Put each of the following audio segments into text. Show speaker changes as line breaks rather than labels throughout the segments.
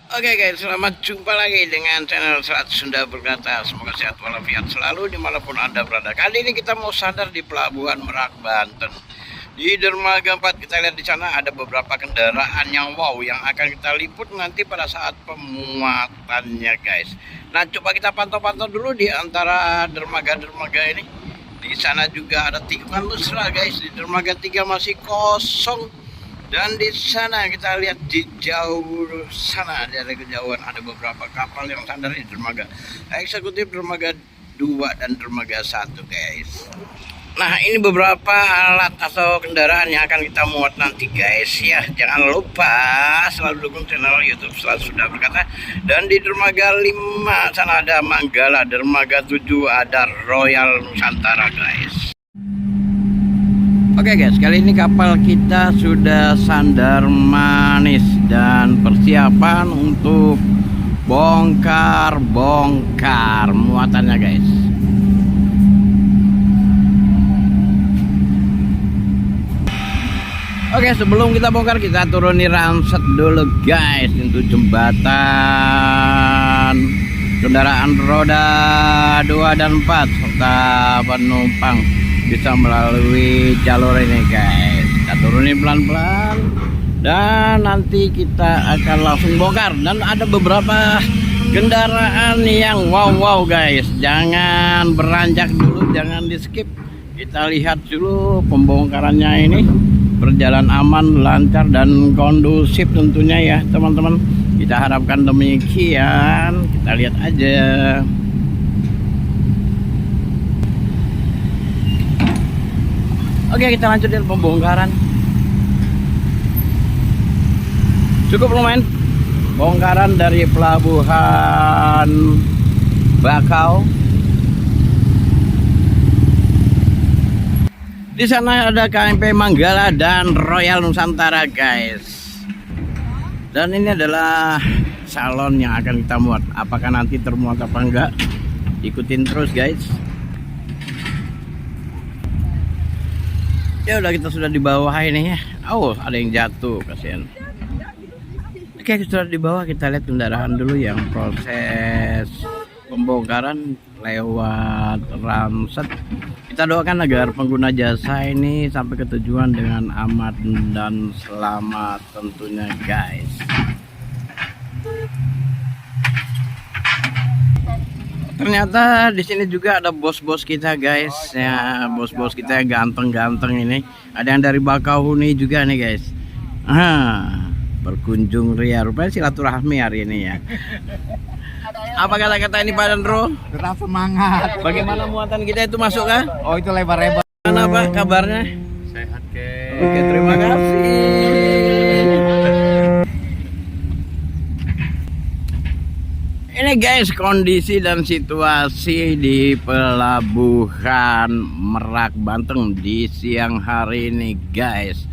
Oke guys, selamat jumpa lagi dengan channel Selat Sunda Berkata. Semoga sehat walafiat selalu dimanapun Anda berada. Kali ini kita mau sandar di Pelabuhan Merak, Banten. Di dermaga 4 kita lihat di sana ada beberapa kendaraan yang wow yang akan kita liput nanti pada saat pemuatannya guys. Nah, coba kita pantau-pantau dulu di antara dermaga-dermaga ini. Di sana juga ada tikungan mesra guys. Di dermaga 3 masih kosong. Dan di sana kita lihat di jauh sana dari kejauhan ada beberapa kapal yang sandar di dermaga eksekutif, dermaga 2 dan dermaga 1 guys. Nah, ini beberapa alat atau kendaraan yang akan kita muat nanti guys ya. Jangan lupa selalu dukung channel YouTube Selat Sunda Berkata. Dan di dermaga 5 sana ada Manggala, dermaga 7 ada Royal Nusantara guys. Oke guys, kali ini kapal kita sudah sandar manis dan persiapan untuk bongkar muatannya guys. Oke, sebelum kita bongkar kita turuni ramset dulu guys untuk jembatan kendaraan roda 2 dan 4 serta penumpang bisa melalui jalur ini guys. Kita turunin pelan-pelan dan nanti kita akan langsung bongkar. Dan ada beberapa kendaraan yang wow guys. Jangan beranjak dulu, jangan di skip. Kita lihat dulu pembongkarannya ini berjalan aman, lancar dan kondusif tentunya ya teman-teman. Kita harapkan demikian. Kita lihat aja. Oke, kita lanjutin pembongkaran. Cukup lumayan bongkaran dari pelabuhan Bakau. Di sana ada KMP Manggala dan Royal Nusantara guys. Dan ini adalah salon yang akan kita muat. Apakah nanti termuat apa enggak? Ikutin terus guys. Ya udah, kita sudah di bawah ini ya. Oh, ada yang jatuh, kasihan. Oke, sudah di bawah. Kita lihat kendaraan dulu yang proses pembongkaran lewat ramset. Kita doakan agar pengguna jasa ini sampai ke tujuan dengan aman dan selamat tentunya guys. Ternyata di sini juga ada bos-bos kita guys ya, bos-bos kita yang ganteng-ganteng ini. Ada yang dari Bakauheni juga nih guys. Berkunjung ria, rupanya silaturahmi hari ini ya. Apa kata-kata ini Pak Dandro?
Tetap semangat.
Bagaimana muatan kita itu masuk kah?
Oh, itu lebar-lebar.
Mana Pak kabarnya?
Sehat ke.
Oke, terima kasih. Ini guys kondisi dan situasi di Pelabuhan Merak Banten di siang hari ini guys.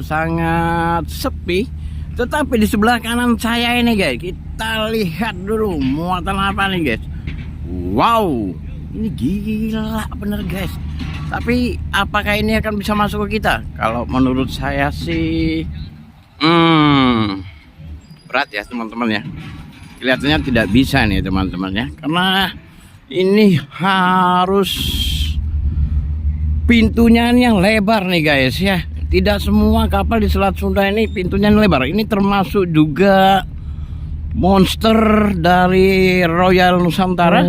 Sangat sepi. Tetapi di sebelah kanan saya ini guys, kita lihat dulu muatan apa nih guys. Wow, ini gila bener guys. Tapi apakah ini akan bisa masuk ke kita? Kalau menurut saya sih berat ya teman-teman ya. Kelihatannya tidak bisa nih teman-teman ya, karena ini harus pintunya yang lebar nih guys ya. Tidak semua kapal di Selat Sunda ini pintunya lebar. Ini termasuk juga monster dari Royal Nusantara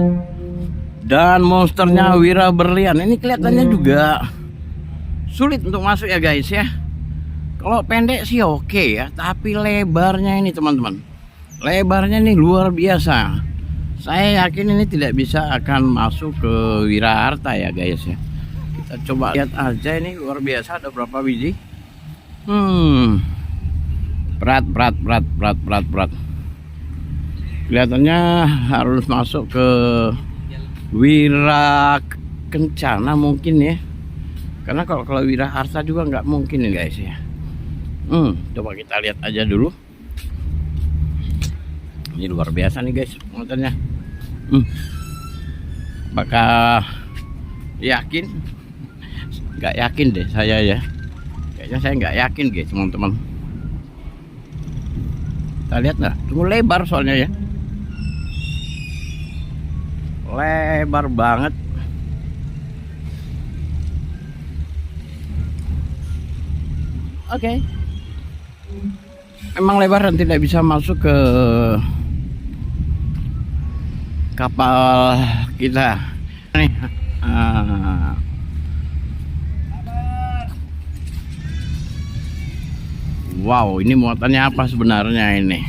dan monsternya Wira Berlian. Ini kelihatannya juga sulit untuk masuk ya guys ya. Kalau pendek sih oke ya, tapi lebarnya ini teman-teman, lebarnya ini luar biasa. Saya yakin ini tidak bisa akan masuk ke Wiraharta ya guys ya. Kita coba lihat aja, ini luar biasa. Ada berapa biji? Berat. Kelihatannya harus masuk ke Wira Kencana mungkin ya. Karena kalau Wiraharta juga nggak mungkin nih guys ya. Coba kita lihat aja dulu. Ini luar biasa nih guys motornya. Apakah yakin? Nggak yakin deh saya ya. Kayaknya saya nggak yakin guys teman-teman. Kita lihat nah, tunggu lebar soalnya ya. Lebar banget. Oke. Memang lebar dan tidak bisa masuk ke kapal kita. Nih. Wow, ini muatannya apa sebenarnya ini?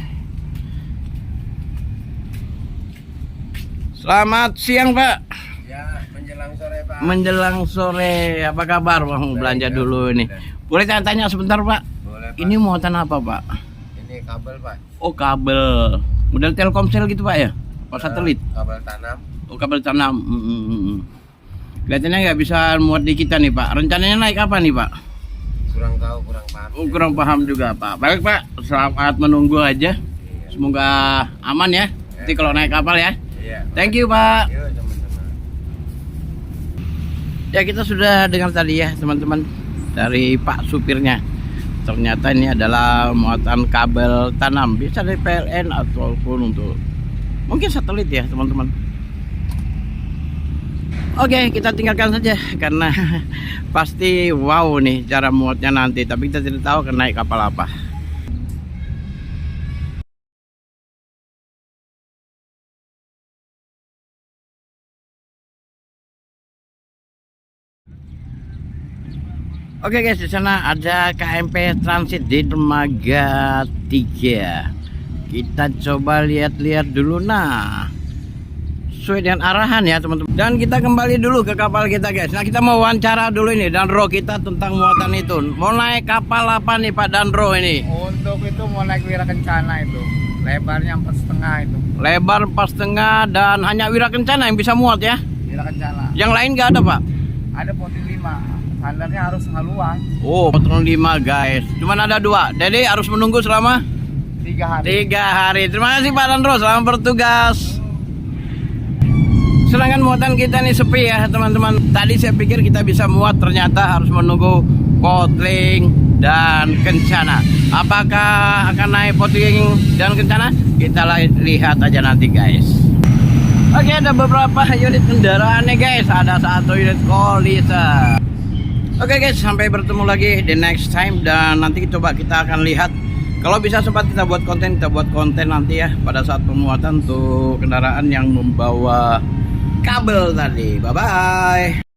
Selamat siang, Pak.
Ya, menjelang sore, Pak.
Menjelang sore, apa kabar? Bang, belanja dulu ini. Boleh tanya sebentar, Pak?
Boleh, Pak.
Ini muatan apa, Pak?
Ini kabel, Pak.
Oh, kabel. Model Telkomsel gitu, Pak ya? Apa satelit?
Kabel tanam.
Oh, kabel tanam. Kelihatannya nggak bisa muat di kita nih, Pak. Rencananya naik apa nih, Pak?
Kurang tahu, kurang paham.
Oh, kurang paham juga, Pak. Baik, Pak. Selamat menunggu aja. Semoga aman ya. Nanti kalau naik kapal ya.
Iya.
Thank you, Pak.
Yuk, teman-teman.
Ya, kita sudah dengar tadi ya, teman-teman, dari Pak supirnya. Ternyata ini adalah muatan kabel tanam. Bisa dari PLN ataupun untuk mungkin satelit ya, teman-teman. Oke, kita tinggalkan saja karena pasti wow nih cara muatnya nanti, tapi kita tidak tahu akan naik kapal apa. Oke guys, di sana ada KMP Transit di dermaga 3. Kita coba lihat-lihat dulu nah. Sesuai dengan arahan ya teman-teman. Dan kita kembali dulu ke kapal kita guys. Nah, kita mau wawancara dulu ini Danro kita tentang muatan itu. Mau naik kapal apa nih Pak Danro ini?
Untuk itu mau naik Wira Kencana itu. Lebarnya 4,5 itu.
Lebar 4,5 dan hanya Wira Kencana yang bisa muat ya.
Wira Kencana.
Yang lain nggak ada Pak?
Ada potin 5. Standarnya harus haluan.
Oh, potong 5 guys. Cuman ada 2. Jadi harus menunggu selama
3 hari.
3 hari. Terima kasih Pak Dandro, selamat bertugas. Sedangkan muatan kita nih sepi ya teman-teman. Tadi saya pikir kita bisa muat, ternyata harus menunggu potling dan kencana. Apakah akan naik potling dan kencana? Kita lihat aja nanti guys. Oke, ada beberapa unit kendaraan nih guys. Ada 1 unit Kolisa. Oke guys, sampai bertemu lagi di next time. Dan nanti coba kita akan lihat, kalau bisa sempat kita buat konten nanti ya, pada saat pemuatan untuk kendaraan yang membawa kabel tadi. Bye bye.